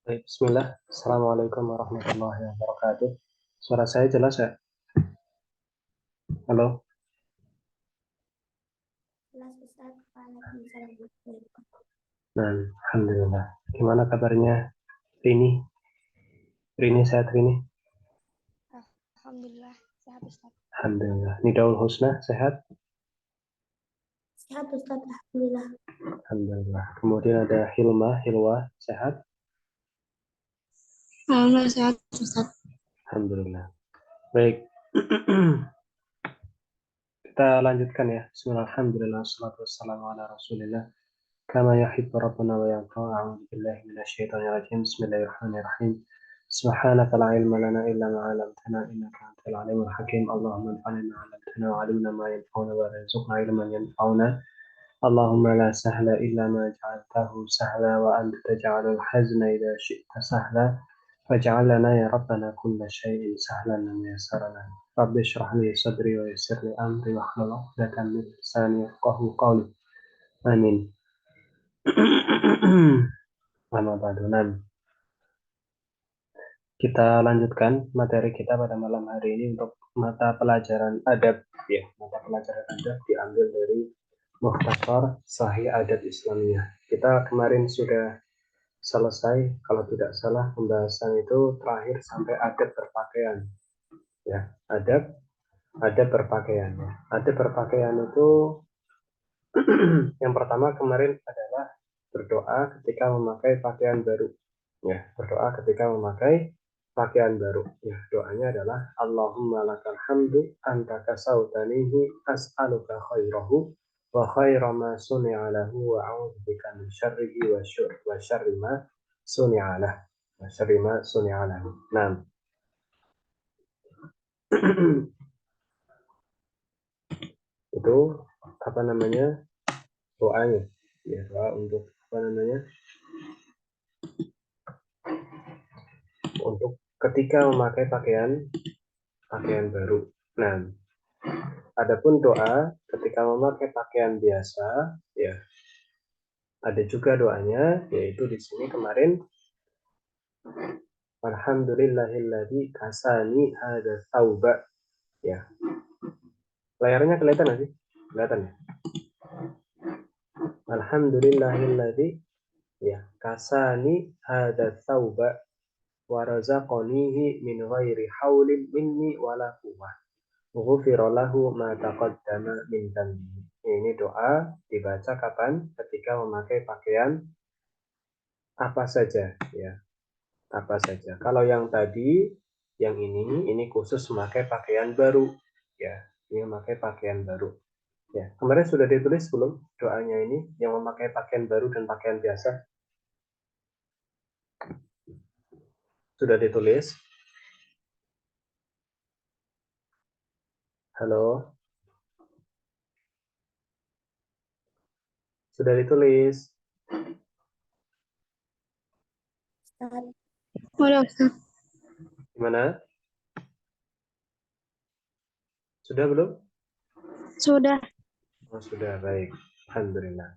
Baik, bismillah. Assalamualaikum warahmatullahi wabarakatuh. Suara saya jelas ya? Halo? Jelas Ustaz. Waalaikumsalam. Nah, Alhamdulillah. Gimana kabarnya Rini? Rini sehat Rini? Alhamdulillah sehat Ustaz. Alhamdulillah. Nidaul Husna sehat? Sehat Ustaz, alhamdulillah. Alhamdulillah. Kemudian ada Hilwa sehat? Alhamdulillah sehat Ustaz. Alhamdulillah. Baik. Kita lanjutkan ya. Bismillahirrahmanirrahim. Wassalatu wassalamu ala Rasulillah. Kama yuhibbu rabbuna wa yarda. A'udzu billahi minasyaitonir rajim. Bismillahirrahmanirrahim. سبحانك لا علم لنا إلا ما علمتنا إنك أنت العليم الحكيم اللهم انفعنا بما علمتنا وعلمنا ما ينفعنا وارزقنا علما ينفعنا اللهم لا سهل إلا ما جعلته سهلا وأنت تجعل الحزن إذا شئت سهلا فاجعل لنا يا ربنا كل شيء سهلا ويسرنا رب اشرح لي صدري ويسر لي أمري واحلل عقدة من لساني يفقهوا قولي آمين. أما بعد. Kita lanjutkan materi kita pada malam hari ini untuk mata pelajaran adab. Ya, mata pelajaran adab diambil dari Mukhtasar Sahih Adab Islamiyah. Kita kemarin sudah selesai, kalau tidak salah pembahasan itu terakhir sampai adab berpakaian. Ya, adab berpakaian. Ya. Adab berpakaian itu yang pertama kemarin adalah berdoa ketika memakai pakaian baru. Ya, berdoa ketika memakai pakaian baru. Ya, doanya adalah Allahumma lakal hamdu anta kasautanihi as'aluka khairahu wa khaira ma suni'a lahu wa a'udzubika min syarrihi wa syarri ma suni'a lahu. Wa syarri ma suni'a lahu. Nah. Itu apa namanya? Doanya. Ya, doa untuk apa namanya? Untuk ketika memakai pakaian baru. Nah, adapun doa ketika memakai pakaian biasa, ya ada juga doanya, yaitu di sini kemarin Alhamdulillahilladzi kasani hadza tsauba. Ya. Layarnya kelihatan nggak sih? Kelihatan ya? Alhamdulillahilladzi ya kasani hadza tsauba wa razaqanihi min ghairi haulin minni wala quwwah. Ghufira lahu ma taqaddama min dhanbi. Ini doa dibaca kapan? Ketika memakai pakaian apa saja, ya. Apa saja. Kalau yang tadi, yang ini khusus memakai pakaian baru, ya. Ini memakai pakaian baru. Ya, kemarin sudah ditulis belum doanya ini yang memakai pakaian baru dan pakaian biasa? Sudah ditulis? Halo? Sudah ditulis? Ustaz. Udah, Ustaz. Gimana? Sudah belum? Sudah. Oh, sudah, baik. Alhamdulillah.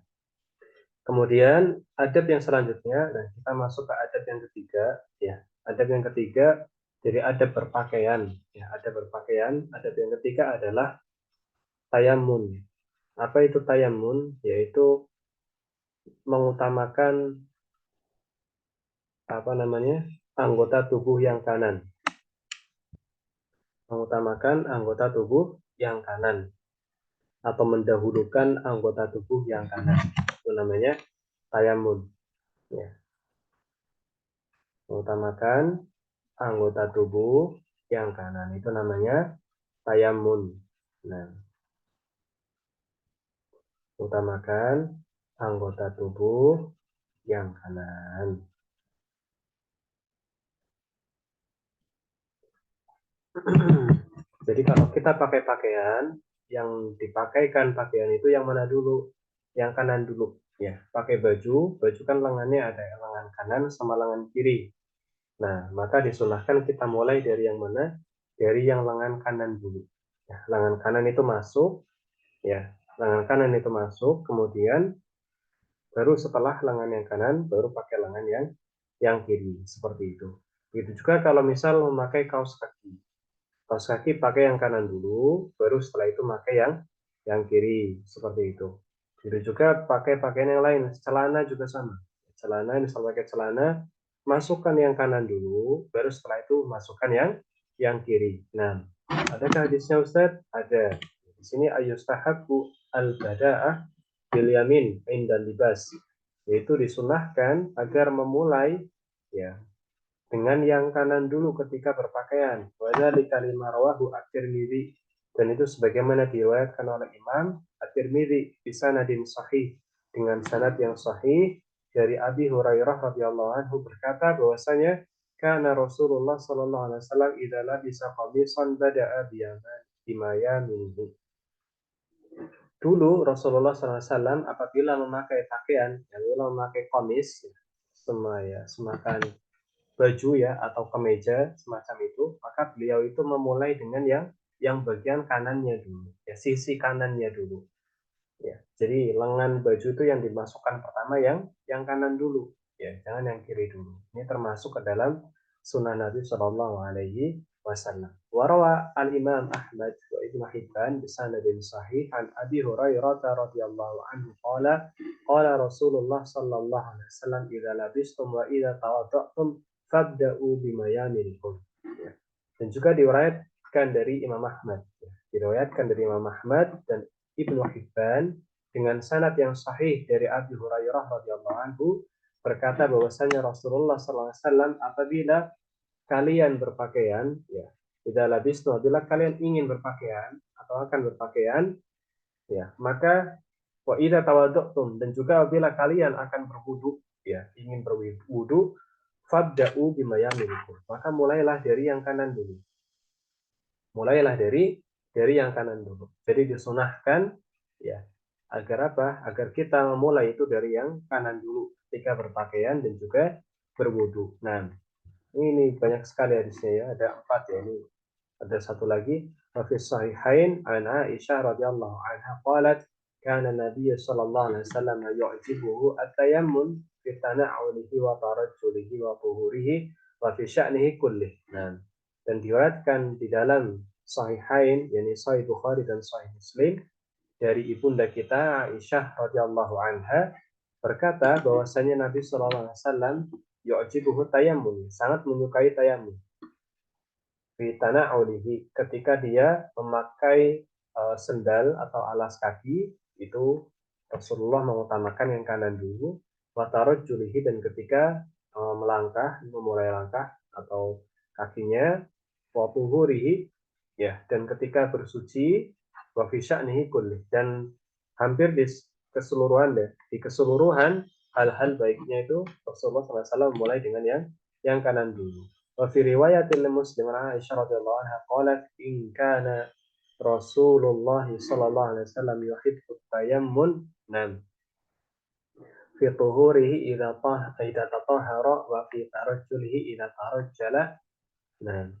Kemudian adab yang selanjutnya, dan kita masuk ke adab yang ketiga, ya. Adab yang ketiga dari adab berpakaian, ya. Adab berpakaian. Adab yang ketiga adalah tayamun. Apa itu tayamun? Yaitu mengutamakan apa namanya anggota tubuh yang kanan. Mengutamakan anggota tubuh yang kanan atau mendahulukan anggota tubuh yang kanan. Itu namanya tayamun. Ya. Mengutamakan anggota tubuh yang kanan itu namanya tayamun. Nah, utamakan anggota tubuh yang kanan. Jadi kalau kita pakai pakaian, yang dipakaikan pakaian itu yang mana dulu? Yang kanan dulu. Ya, pakai baju kan lengannya ada lengan kanan sama lengan kiri. Nah, maka disunahkan kita mulai dari yang mana? Dari yang lengan kanan dulu. Ya, lengan kanan itu masuk, ya, lengan kanan itu masuk, kemudian baru setelah lengan yang kanan, baru pakai lengan yang kiri, seperti itu. Begitu juga kalau misal memakai kaos kaki. Kaos kaki pakai yang kanan dulu, baru setelah itu pakai yang kiri, seperti itu. Begitu juga pakai pakaian yang lain, celana juga sama. Celana, misal pakai celana, masukkan yang kanan dulu, baru setelah itu masukkan yang kiri. Nah, adakah hadisnya Ustaz? Ada. Di sini ayustahabbu al-bada'ah bil yamin inda libas, yaitu disunahkan agar memulai ya dengan yang kanan dulu ketika berpakaian. Wadzalika lima rawahu at-Tirmidzi, dan itu sebagaimana diriwayatkan oleh Imam at-Tirmidzi bi sanadin sahih, dengan sanad yang sahih dari Abi Hurairah radhiyallahu anhu berkata bahwasanya kana Rasulullah sallallahu alaihi wasallam idza labisa qamisan bada'a bimayaminihi. Dulu Rasulullah SAW apabila memakai pakaian, apabila memakai komis, semakan baju ya atau kemeja semacam itu, maka beliau itu memulai dengan yang bagian kanannya dulu, ya sisi kanannya dulu. Ya, jadi lengan baju itu yang dimasukkan pertama yang kanan dulu, ya jangan yang kiri dulu. Ini termasuk ke dalam sunnah Nabi Shallallahu Alaihi Wasallam. Warawa al Imam Ahmad wa Ibnu Hibban bisanadin sahih an Abi Hurairah radhiyallahu anhu qala Rasulullah sallallahu alaihi wasallam idza labistum wa idza tawaddatum fabda'u bimayaminikum. Ya. Dan juga diriwayatkan dari Imam Ahmad, ya. Diriwayatkan dari Imam Ahmad dan Ibnu Hibban dengan sanad yang sahih dari Abi Hurairah radhiyallahu anhu berkata bahwasanya Rasulullah sallallahu alaihi wasallam apabila kalian berpakaian, ya, tidak labis, apabila kalian ingin berpakaian atau akan berpakaian, ya, maka wa idza tawaddu'tum, dan juga apabila kalian akan berwudu, ya, ingin berwudu, fabda'u bimayaminikum, maka mulailah dari yang kanan dulu. Mulailah dari yang kanan dulu. Jadi disunahkan ya agar apa? Agar kita memulai itu dari yang kanan dulu ketika berpakaian dan juga berwudu. Nah, ini banyak sekali hadisnya ya, ada 4 ya, ini ada satu lagi. Fi sahihain an Aisyah radhiyallahu anha qalat kana Nabi sallallahu alaihi wasallam yu'jibuhu at-tayammun fi tana'ulihi wa tarajjulihi wa tuhurihi wa fi sya'nihi kullih. Nah, dan diriwayatkan di dalam Sahihain, yakni Sahih Bukhari dan Sahih Muslim, dari ibunda kita Aisyah radhiyallahu anha berkata bahwasanya Nabi sallallahu alaihi wasallam yu'jibuhu tayammun, sangat menyukai tayammun. Fi tana'ulihi, ketika dia memakai sendal atau alas kaki, itu Rasulullah mengutamakan yang kanan dulu. Wa tarajjulihi, dan ketika melangkah, memulai langkah atau kakinya, wa tuhurihi, ya, dan ketika bersuci, wa fi sya'nihi kulli, dan hampir di keseluruhan deh, di keseluruhan hal-hal baiknya itu Rasulullah SAW mulai dengan yang kanan dulu. Wa fi riwayatil Muslim an Aisyah radhiyallahu anha qalat in kana Rasulullah sallallahu alaihi wasallam yuhibbu tayammun nam fi tuhurihi idza tatahhara wa fi tarajjulihi idza tarajjala nam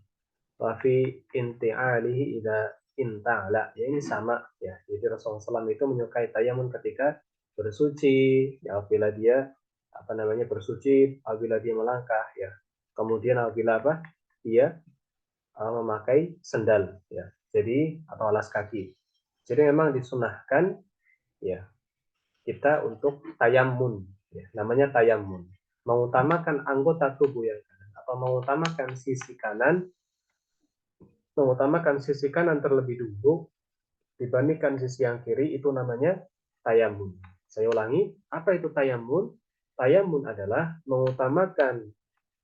wa fi inti'alihi idza inta'ala. Ya, ini sama ya. Jadi Rasulullah SAW itu menyukai tayamun ketika bersuci, ya, apabila dia bersuci, apabila dia melangkah, ya. Kemudian apabila dia memakai sendal, ya. Jadi atau alas kaki. Jadi memang disunahkan ya kita untuk tayamun, ya. Namanya tayamun, mengutamakan anggota tubuh yang kanan atau mengutamakan sisi kanan terlebih dulu dibandingkan sisi yang kiri, itu namanya tayamun. Saya ulangi, apa itu tayamun? Tayamun adalah mengutamakan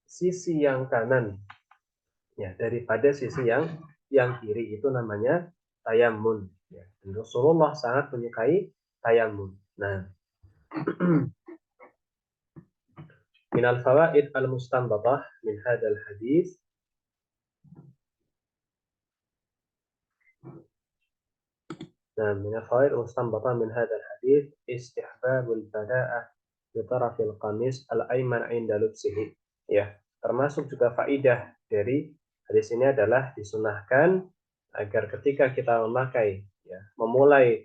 sisi yang kanan ya daripada sisi yang kiri, itu namanya tayamun. Ya. Rasulullah sangat menyukai tayamun. Nah, minal fawaid al-mustanbatah min hadzal hadis. Nah, minal fawaid al-mustanbatah min hadzal hadis istihbabul bada'ah bi tarafil qamis al-ayman 'inda lubsihi. Ya, termasuk juga faidah dari hadis ini adalah disunahkan agar ketika kita memakai ya memulai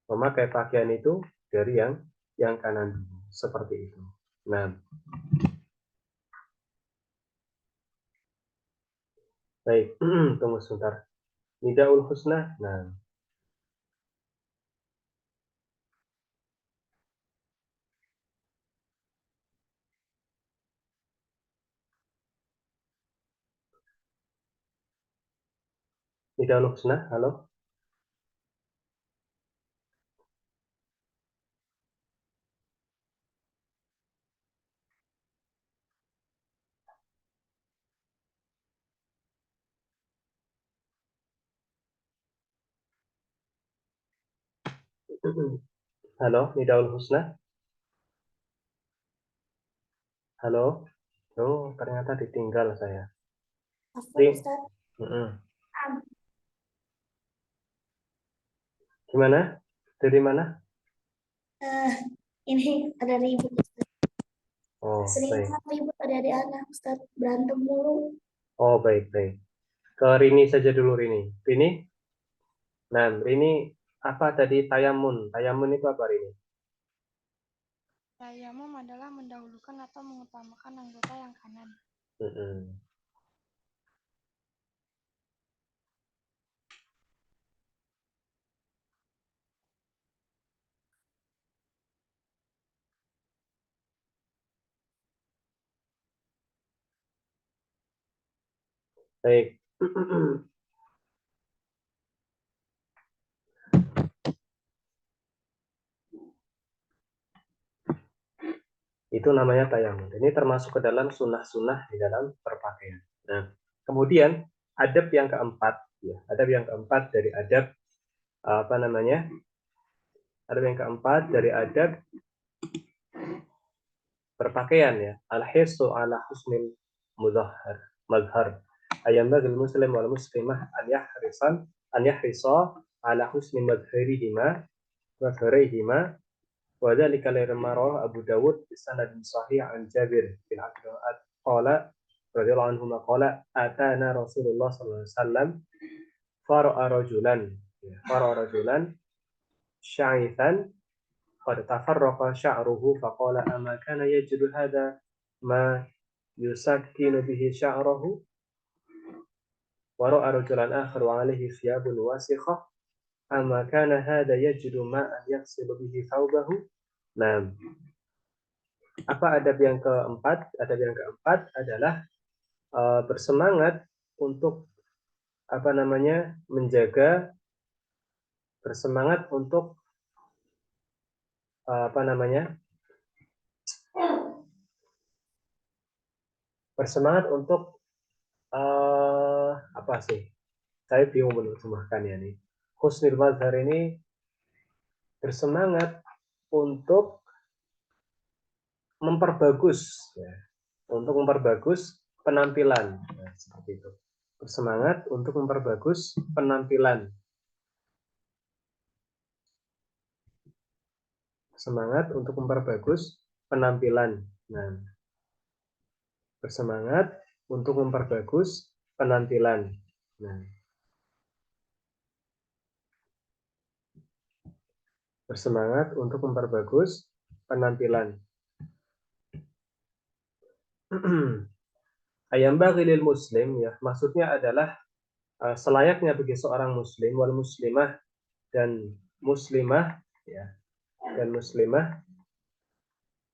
memakai pakaian itu dari yang kanan dulu. seperti itu. Nah, baik, tunggu sebentar. Nidaul husna. Nah, Nidaul husna, halo. Halo, Nidaul husna. Halo. Oh, ternyata ditinggal saya. Afwan Ring. Ustaz. Gimana? Dari mana? Ini ada ribut Ustaz. Oh, Sering baik. banget ribut adik-adik anak Ustaz, berantem mulu. Oh, baik, baik. Ke Rini saja dulu, Rini. Rini? Nah, Rini, apa tadi tayamun? Tayamun itu apa, Rini? Tayamum adalah mendahulukan atau mengutamakan anggota yang kanan. Mm-mm. Baik. Itu namanya tayamun. Ini termasuk ke dalam sunnah-sunnah di dalam berpakaian. Nah, kemudian adab yang keempat, ya, adab yang keempat dari adab apa namanya? Adab yang keempat dari adab berpakaian, ya, al-hisu ala husnil mudhahhar madhar. Ayam bagil muslim wal muslimah an yahrisa ala husni madharihima wa dzalika lima rawah Abu Dawud bi sanadin sahih an Jabir bin Abdullah qala radhiyallahu anhu qala atana Rasulullah sallallahu alaihi wasallam fara'a rajulan sya'ithan qad tafarraqa sya'ruhu faqala ama kana yajidu hadha ma yusakkinu bihi sya'rahu wa ra'a rajulan akhar wa alayhi thiyabun wasikhah ama kana hadha yajidu ma'an yaghsilu bihi thawbahu. Nah, apa adab yang keempat? Adab yang keempat adalah bersemangat untuk apa namanya bersemangat untuk apa namanya bersemangat untuk apa sih? Saya bingung menerjemahkannya nih. Husnul mazhar ini bersemangat untuk memperbagus, ya, untuk memperbagus penampilan, nah, seperti itu. Bersemangat untuk memperbagus penampilan. Semangat untuk memperbagus penampilan. Nah, bersemangat untuk memperbagus penampilan. Nah, bersemangat untuk memperbagus penampilan. Ayam bagilil muslim, ya, maksudnya adalah selayaknya bagi seorang muslim wal muslimah dan muslimah, ya, dan muslimah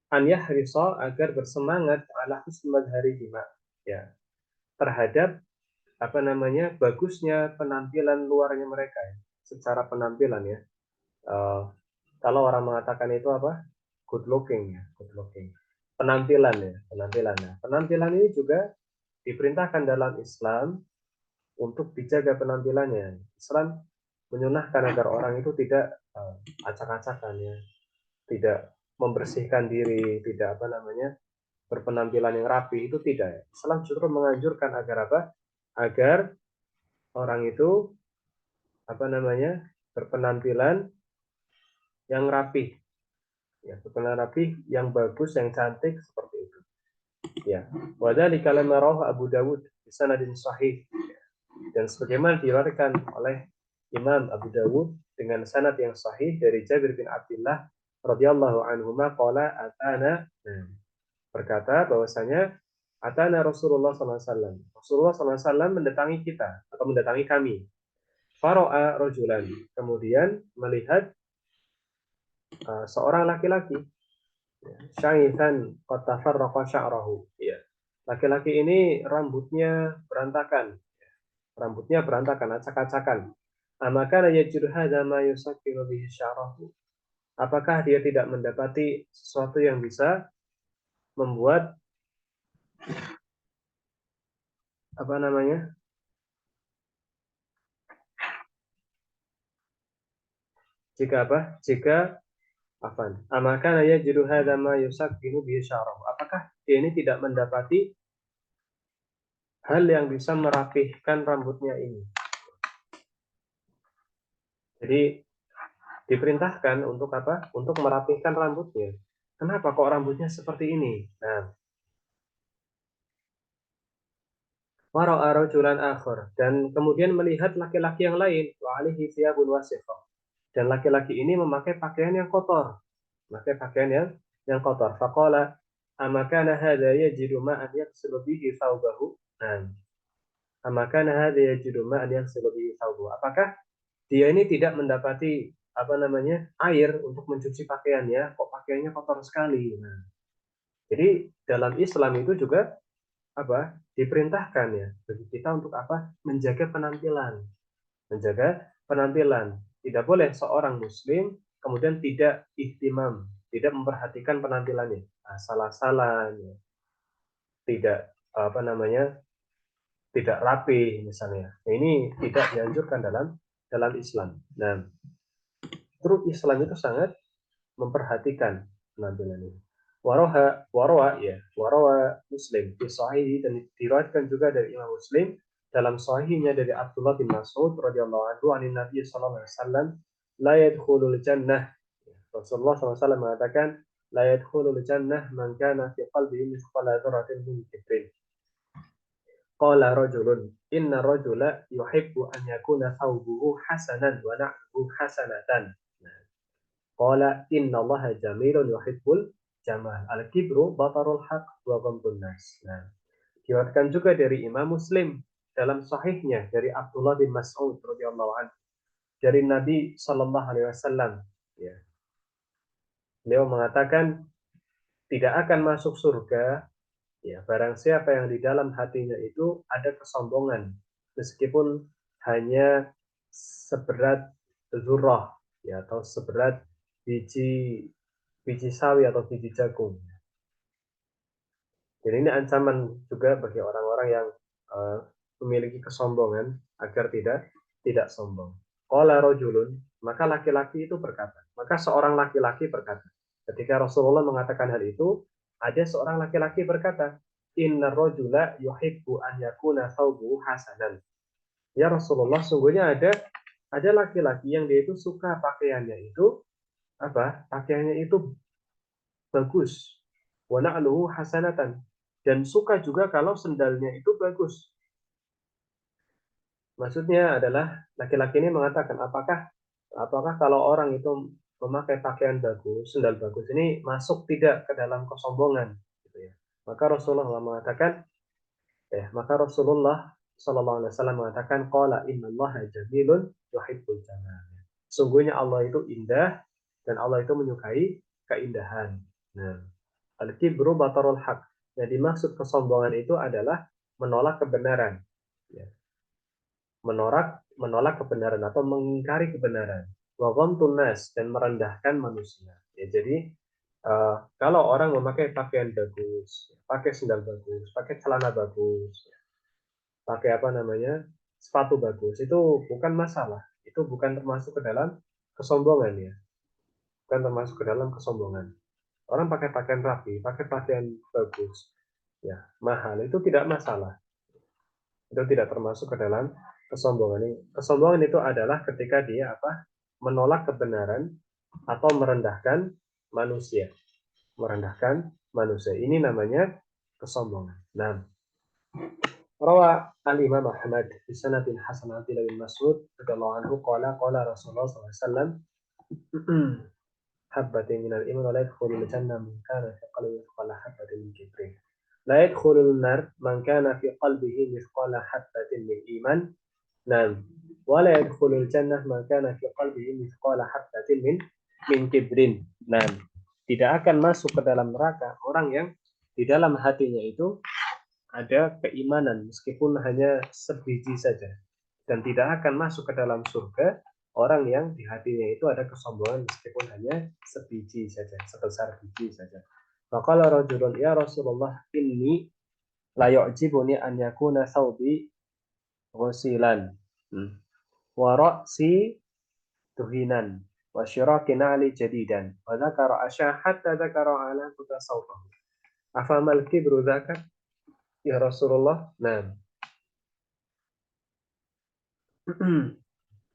an yahrisa agar bersemangat ala husni madharihima, ya, terhadap apa namanya bagusnya penampilan luarnya mereka, ya, secara penampilan, ya. Kalau orang mengatakan itu apa, good looking, ya, good looking, penampilan, ya, penampilan. Nah, penampilan ini juga diperintahkan dalam Islam untuk dijaga penampilannya. Islam menyunahkan agar orang itu tidak acak-acakan, ya, tidak membersihkan diri, tidak apa namanya berpenampilan yang rapi, itu tidak. Islam justru menganjurkan agar apa? Agar orang itu apa namanya berpenampilan yang rapi, ya, berpenampilan rapi, yang bagus, yang cantik, seperti itu. Ya, wadzalika lamma rawahu Abu Dawud bi sanadin sahih, dan sebagaimana diriwayatkan oleh Imam Abu Dawud dengan sanad yang sahih dari Jabir bin Abdullah radhiyallahu anhuma qala atana, berkata bahwasanya atana Rasulullah sallallahu alaihi wasallam. Rasulullah sallallahu alaihi wasallam mendatangi kita atau mendatangi kami. Fara'a rajulan, kemudian melihat seorang laki-laki, syaitan qad tafarraqa sya'rahu. Ya. Laki-laki ini rambutnya berantakan. Rambutnya berantakan, acak-acakan. Amakana yajidu hadza ma yusakkiru bihi sya'rahu. Apakah dia tidak mendapati sesuatu yang bisa membuat apa namanya? Jika apa? Jika afan. Amakana yajidu hadza ma yusakkiru bihi sya'rahu. Apakah dia ini tidak mendapati hal yang bisa merapihkan rambutnya ini? Jadi diperintahkan untuk apa? Untuk merapihkan rambutnya. Kenapa kok rambutnya seperti ini? Nah, wara'a rajulan akhar, dan kemudian melihat laki-laki yang lain, wa alaihi thiyabun wasikhah. Dan laki-laki ini memakai pakaian yang kotor. Memakai pakaian yang kotor. Faqala amakana hadza yajidu ma'an yaghsilu bihi thawbahu? Nah, amakana hadza yajidu ma'an yaghsilu bihi thawbahu? Apakah dia ini tidak mendapati apa namanya air untuk mencuci pakaiannya, kok pakaiannya kotor sekali. Nah, jadi dalam Islam itu juga apa diperintahkan ya bagi kita untuk apa menjaga penampilan, menjaga penampilan. Tidak boleh seorang Muslim kemudian tidak ihtimam, tidak memperhatikan penampilannya, asal-asalan, tidak apa namanya tidak rapi misalnya. Nah, ini tidak dianjurkan dalam Islam. Nah, terus Islam itu sangat memperhatikan penampilan ini. Warawa Muslim di sahih, dan diriwayatkan juga dari Imam Muslim dalam sahihnya dari Abdullah bin Mas'ud radhiyallahu anhu anin Nabi sallallahu alaihi wasallam la yadkhulul jannah. Rasulullah SAW mengatakan la yadkhulul jannah man kana fi qalbihi mithqala dzarratin min kibrin. Qala rajulun inna rajula yuhibbu an yakuna thawbuhu hasanan wa na'luhu hasanatan. Qala innallaha jamilun yuhibbul jamal. Al-kibru batarul haq wa ghamdun nas. Nah, diriwayatkan juga dari Imam Muslim dalam sahihnya dari Abdullah bin Mas'ud radhiyallahu anhu dari Nabi sallallahu alaihi wasallam, ya. Beliau mengatakan tidak akan masuk surga ya barang siapa yang di dalam hatinya itu ada kesombongan meskipun hanya seberat zurrah ya atau seberat biji biji sawi atau biji jagung. Jadi ini ancaman juga bagi orang-orang yang memiliki kesombongan agar tidak sombong. Qala rajulun, maka laki-laki itu berkata, maka seorang laki-laki berkata, ketika Rasulullah mengatakan hal itu, ada seorang laki-laki berkata, inna rajula yuhibbu an yakuna thawbuhu hasanan. Ya Rasulullah, sungguhnya ada laki-laki yang dia itu suka pakaiannya itu apa? Pakaiannya itu bagus. Wa na'luhu hasanatan, dan suka juga kalau sendalnya itu bagus. Maksudnya adalah laki-laki ini mengatakan apakah kalau orang itu memakai pakaian bagus, sendal bagus ini masuk tidak ke dalam kesombongan gitu ya. Maka Rasulullah sallallahu alaihi wasallam mengatakan qala innallaha jamilun yuhibbul jamal. Sungguhnya Allah itu indah dan Allah itu menyukai keindahan. Nah, al-kibru batarul haq. Yang dimaksud kesombongan itu adalah menolak kebenaran. Ya. Menolak kebenaran atau mengingkari kebenaran. Wa ghamtun nas, dan merendahkan manusia. Ya, jadi kalau orang memakai pakaian bagus, pakai sendal bagus, pakai celana bagus, pakai apa namanya sepatu bagus, itu bukan masalah. Itu bukan termasuk ke dalam kesombongan ya. Bukan termasuk ke dalam kesombongan. Orang pakai pakaian rapi, pakai pakaian bagus, ya mahal, itu tidak masalah. Itu tidak termasuk ke dalam kesombongan. Kesombongan itu adalah ketika dia apa? Menolak kebenaran atau merendahkan manusia. Merendahkan manusia. Ini namanya kesombongan. Nah, rawa al-Imam Ahmad bi sanadin hasan an Abdullah bin Mas'ud radhiyallahu anhu qala qala Rasulullah sallallahu alaihi wasallam habbatin minal iman wa la yadkhulul jannah man kana fi qalbihi mithqala habbatin min kibrin. La yadkhulun nar man kana fi qalbihi mithqala habbatin min iman. Naam. Wa la yadkhulul jannah man kana fi qalbihi mithqala habbatin min kibrin. Naam. Tidak akan masuk ke dalam neraka orang yang di dalam hatinya itu ada keimanan meskipun hanya sebiji saja, dan tidak akan masuk ke dalam surga orang yang di hatinya itu ada kesombongan meskipun hanya sebiji saja, sebesar biji saja. Faqala rajulun ya Rasulullah inni la yu'jibuni an yakuna thawbi ghusilan wa ra'si tuhinan wa syiraki na'li jadidan wa dzakara asya hatta dzakara ala kuta sawfahu afamal kibru dzaka ya Rasulullah. Nah,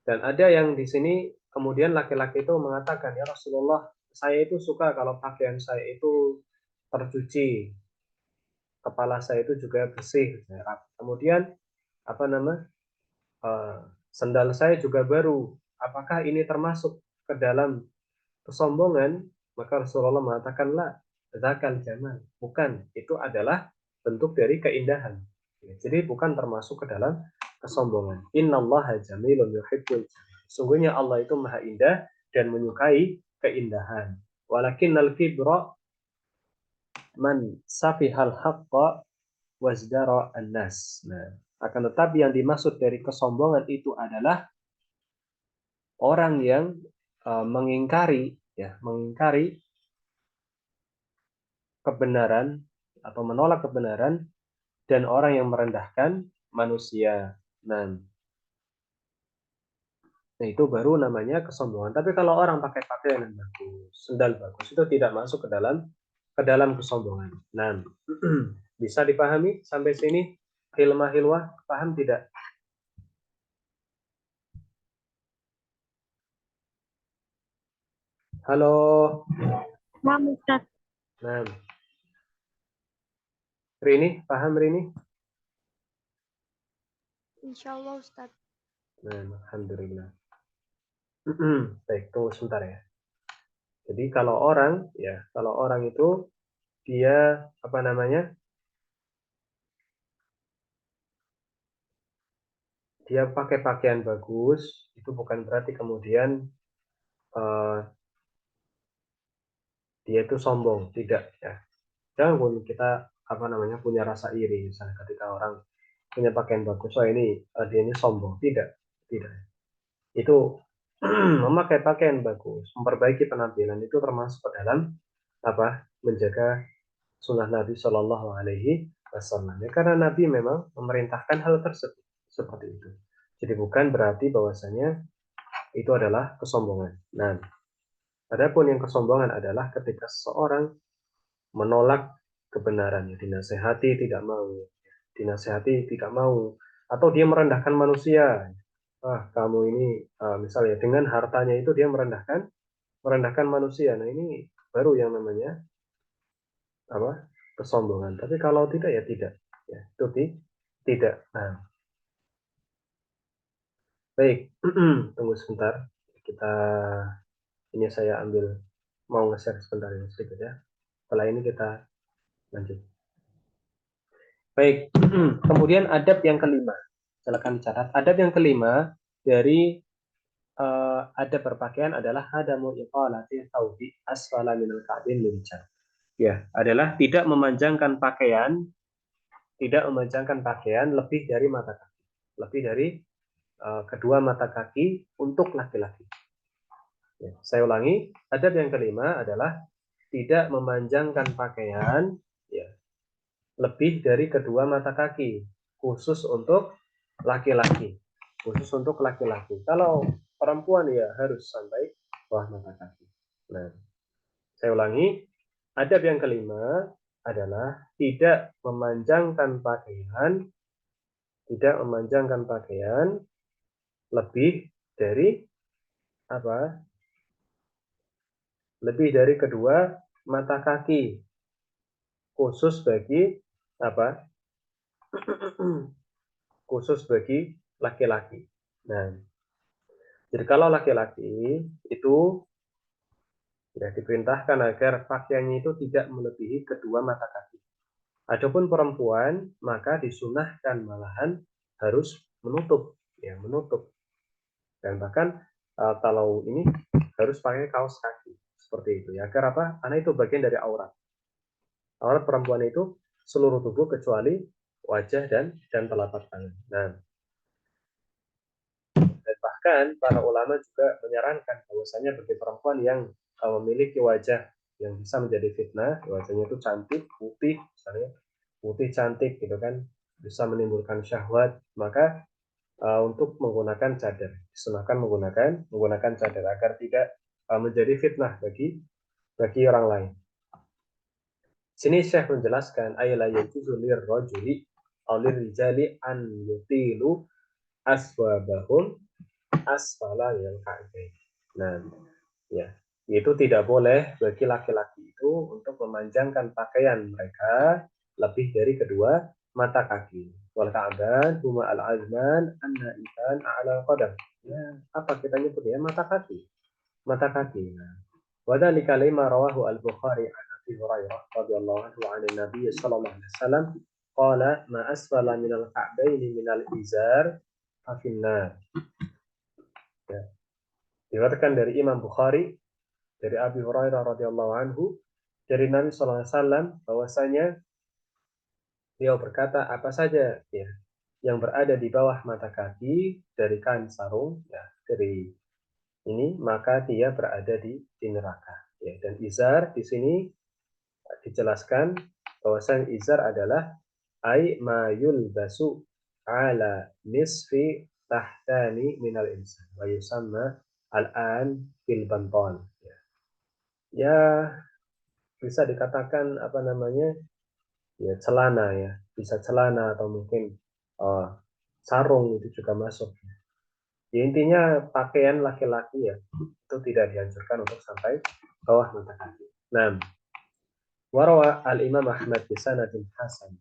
dan ada yang di sini kemudian laki-laki itu mengatakan, ya Rasulullah, saya itu suka kalau pakaian saya itu tercuci, kepala saya itu juga bersih. Kemudian apa nama sendal saya juga baru. Apakah ini termasuk ke dalam kesombongan? Maka Rasulullah mengatakan, la, dzakal jamal. Bukan, itu adalah bentuk dari keindahan. Jadi bukan termasuk ke dalam kesombongan. Innallaha jamilun yuhibbul jamil. Sungguhnya Allah itu maha indah dan menyukai keindahan. Walakinnal kibra man safihal haqqa wazdara an-nas. Nah, akan tetapi yang dimaksud dari kesombongan itu adalah orang yang mengingkari kebenaran atau menolak kebenaran dan orang yang merendahkan manusia. Nah, itu baru namanya kesombongan. Tapi kalau orang pakai pakaian yang bagus, sendal bagus, itu tidak masuk ke dalam kesombongan. Nah, bisa dipahami sampai sini? Hilmah, paham tidak? Halo. Paham, Ustaz. Nah, Rini, paham Rini? Insya Allah, Ustaz. Nah, alhamdulillah. Baik, tunggu sebentar ya. Jadi kalau orang itu dia apa namanya? Dia pakai pakaian bagus, itu bukan berarti kemudian dia itu sombong, tidak ya. Jangan kita punya rasa iri misalnya ketika orang punya pakaian bagus, oh ini dia ini sombong, tidak. Itu memakai pakaian bagus, memperbaiki penampilan itu termasuk ke dalam menjaga sunnah Nabi Shallallahu Alaihi Wasallam. Ya, karena Nabi memang memerintahkan hal tersebut seperti itu. Jadi bukan berarti bahwasanya itu adalah kesombongan. Nah, adapun yang kesombongan adalah ketika seseorang menolak kebenaran, dinasehati tidak mau, atau dia merendahkan manusia. Kamu ini misalnya dengan hartanya itu dia merendahkan manusia. Nah, ini baru yang namanya kesombongan. Tapi kalau tidak ya tidak, ya itu tidak. Nah, baik, tunggu sebentar. Ini saya mau nge-share sebentar ini sedikit ya. Setelah ini kita lanjut. Baik, kemudian adab yang kelima. Silakan dicatat. Adab yang kelima dari adab berpakaian adalah adamu iqalati thawbi asfala minal ka'bain lirrijal. Ya, adalah tidak memanjangkan pakaian lebih dari mata kaki. Lebih dari kedua mata kaki untuk laki-laki. Ya, saya ulangi, adab yang kelima adalah tidak memanjangkan pakaian lebih dari kedua mata kaki, khusus untuk laki-laki. Kalau perempuan ya harus sampai bawah mata kaki. Nah, saya ulangi, adab yang kelima adalah tidak memanjangkan pakaian lebih dari lebih dari kedua mata kaki, khusus bagi khusus bagi laki-laki. Nah, jadi kalau laki-laki itu Ya, diperintahkan agar pakaiannya itu tidak melebihi kedua mata kaki. Adapun perempuan, maka disunahkan malahan harus menutup, ya menutup. Dan bahkan kalau ini harus pakai kaos kaki seperti itu ya. Agar apa? Karena itu bagian dari aurat. Aurat perempuan itu seluruh tubuh kecuali wajah dan telapak tangan. Nah, dan bahkan para ulama juga menyarankan bahwasanya bagi perempuan yang memiliki wajah yang bisa menjadi fitnah, wajahnya itu cantik, putih, misalnya putih cantik gitu kan, bisa menimbulkan syahwat, maka untuk menggunakan cadar, disunahkan menggunakan cadar agar tidak menjadi fitnah bagi orang lain. Sini Syekh menjelaskan ayla yajuzu lirrajuli aw lirrijali an yutilu aswabahum asfala yang ka'bain. Nah, ya, itu tidak boleh bagi laki-laki itu untuk memanjangkan pakaian mereka lebih dari kedua mata kaki. Wal ka'ban huma al-azman an-na'iban a'la qadam. Ya, apa kita nyebutnya? Mata kaki. Mata kaki. Nah, وذلك لما رواه البخاري عن أبي هريرة رضي الله عنه عن النبي صلى الله عليه وسلم قال ما أسفل من الكعبين من الإزار ففي النار. Diriwayatkan dari Imam Bukhari dari Abi Hurairah radhiyallahu anhu dari Nabi sallallahu alaihi wasallam bahwasanya beliau berkata apa saja ya yang berada di bawah mata kaki dari kain sarung ya dari ini maka dia berada di neraka ya. Dan izar di sini dijelaskan bahwasanya izar adalah ay ma yulbasu ala nisfi tahtani minal insan wa yusamma al-an bil bantal ya. Ya bisa dikatakan apa namanya ya celana ya, bisa celana atau mungkin uh, sarung itu juga masuk ya. Intinya pakaian laki-laki ya itu tidak dianjurkan untuk sampai bawah mata kaki. Nah, warawa al-Imam Ahmad bi sanadin hasan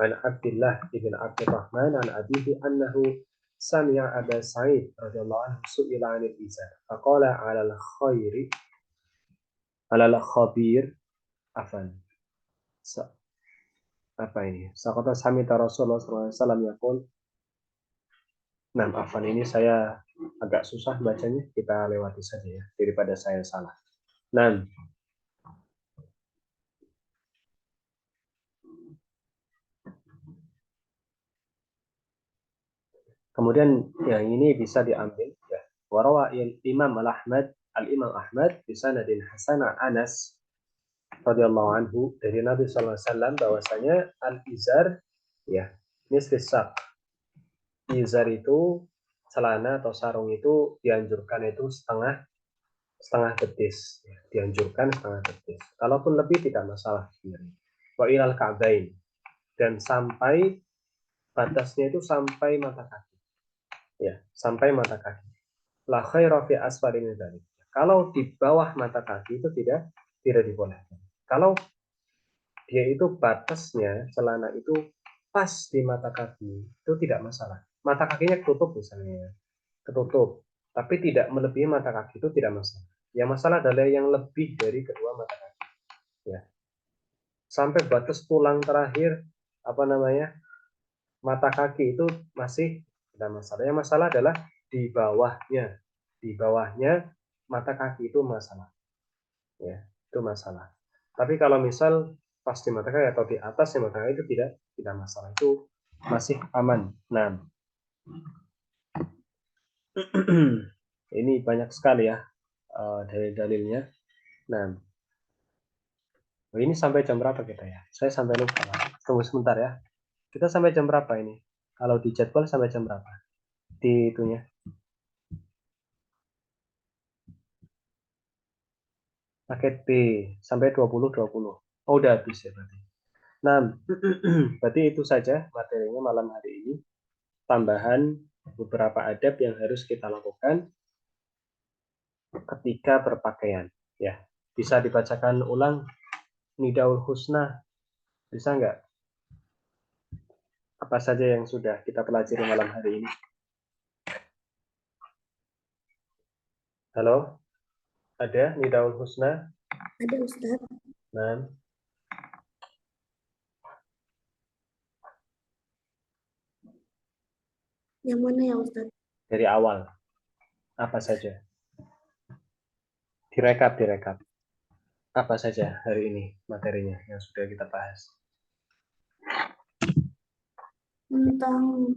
an Abdullah ibn Abdurrahman an abihi annahu sami'a Aba Sa'id radhiyallahu anhu su'ila 'anil izar faqala 'ala al-khairi 'ala al-khabir afan apa ini? Sakota samita Rasulullah SAW yaqul. Nah, afan ini saya agak susah bacanya, kita lewati saja ya daripada saya salah. Nah, kemudian yang ini bisa diambil ya. Warawa Imam Al-Imam Ahmad di sanadin hasan Anas radhiyallahu anhu dari Nabi sallallahu alaihi wasallam bahwasanya al-izar ya, nisfis sak. Izar itu celana atau sarung itu dianjurkan itu setengah betis ya. Dianjurkan setengah betis. Kalaupun lebih tidak masalah sebenarnya. Wa ilal ka'bain dan sampai batasnya itu sampai mata kaki. Ya, sampai mata kaki. La khaira fi asfali min dzalik. Kalau di bawah mata kaki itu tidak dibolehkan. Kalau dia itu batasnya celana itu pas di mata kaki itu tidak masalah. Mata kakinya ketutup misalnya, ketutup, tapi tidak melebihi mata kaki itu tidak masalah. Yang masalah adalah yang lebih dari kedua mata kaki. Ya, sampai batas tulang terakhir apa namanya mata kaki itu masih tidak masalah. Yang masalah adalah di bawahnya mata kaki itu masalah. Ya, itu masalah. Tapi kalau misal pas di mata kaki atau di atas mata kaki itu tidak masalah, itu masih aman. Nah, ini banyak sekali ya dari dalilnya. Nah, ini sampai jam berapa kita ya? Saya sampai lupa. Tunggu sebentar ya. Kita sampai jam berapa ini? Kalau di jadwal sampai jam berapa? Di itunya. Paket B sampai 2020. Oh, udah habis ya berarti. Nah, berarti itu saja materinya malam hari ini. Tambahan beberapa adab yang harus kita lakukan ketika berpakaian. Ya, bisa dibacakan ulang Nidaul Husna. Bisa nggak? Apa saja yang sudah kita pelajari malam hari ini? Halo? Ada Nidaul Husna? Ada Ustaz. Nah, Yang mana ya Ustaz? dari awal apa saja? Direkap. Apa saja hari ini materinya yang sudah kita bahas? Tentang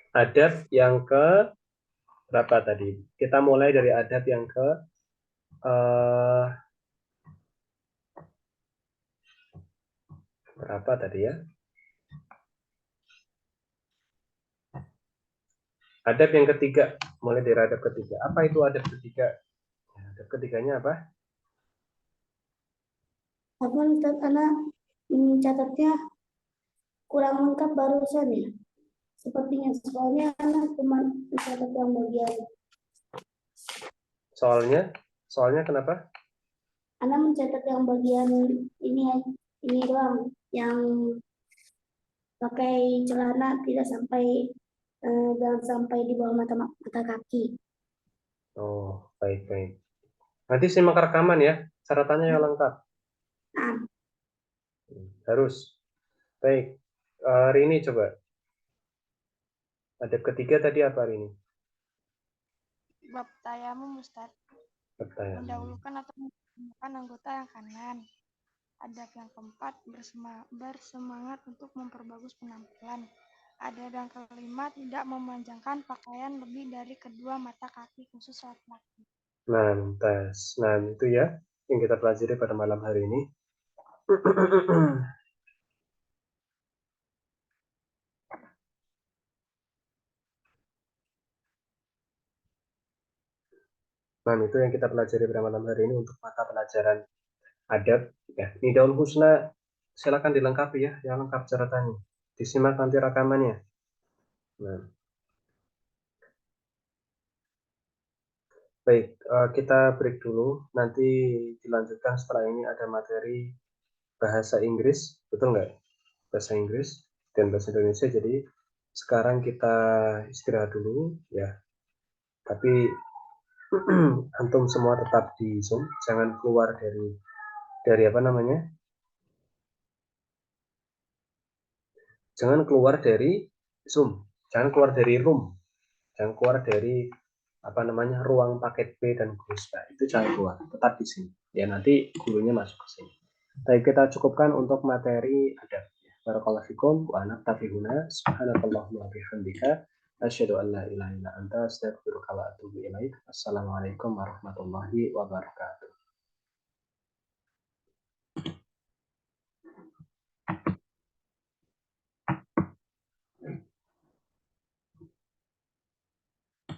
Adab yang ke berapa tadi? Kita mulai dari adab yang ke berapa tadi ya? Adab yang ketiga, mulai dari adab ketiga. Apa itu adab ketiga? Adab ketiganya apa? apa Ustaz? Anak catatnya kurang lengkap barusan ya. Sepertinya soalnya anak cuma mencatat yang bagian. Soalnya kenapa? Anak mencatat yang bagian ini doang, yang pakai celana tidak sampai jangan sampai di bawah mata kaki. Oh, baik. Nanti simak rekaman ya, catatannya yang lengkap. Nah, Harus. Baik, Rini coba. Adab ketiga tadi apa Rini? Bab tayamum Ustaz. Pertanyaan. Mendahulukan atau menggunakan anggota yang kanan. Adab yang keempat, bersemangat untuk memperbagus penampilan. Adab yang kelima, tidak memanjangkan pakaian lebih dari kedua mata kaki khusus laki-laki. Nah, itu ya yang kita pelajari pada malam hari ini. Nah, itu yang kita pelajari pada malam hari ini untuk mata pelajaran adab. Ya, Nidaul Husna, silakan dilengkapi ya, yang lengkap catatannya. Disimak nanti rekamannya. Nah, baik, kita break dulu. Nanti dilanjutkan setelah ini ada materi bahasa Inggris, betul nggak? Bahasa Inggris dan bahasa Indonesia. Jadi sekarang kita istirahat dulu ya. Tapi antum semua tetap di Zoom, jangan keluar dari apa namanya? Jangan keluar dari Zoom, jangan keluar dari room, jangan keluar dari apa namanya ruang paket B dan Gruspa, itu jangan keluar, tetap di sini. Ya nanti gurunya masuk ke sini. Baik, kita cukupkan untuk materi adab. Barakallahu fikum wa naktafi huna. Subhanakallahumma wa bihamdika asyhadu an la ilaha illa anta astaghfiruka wa atubu ilaik. Assalamualaikum warahmatullahi wabarakatuh.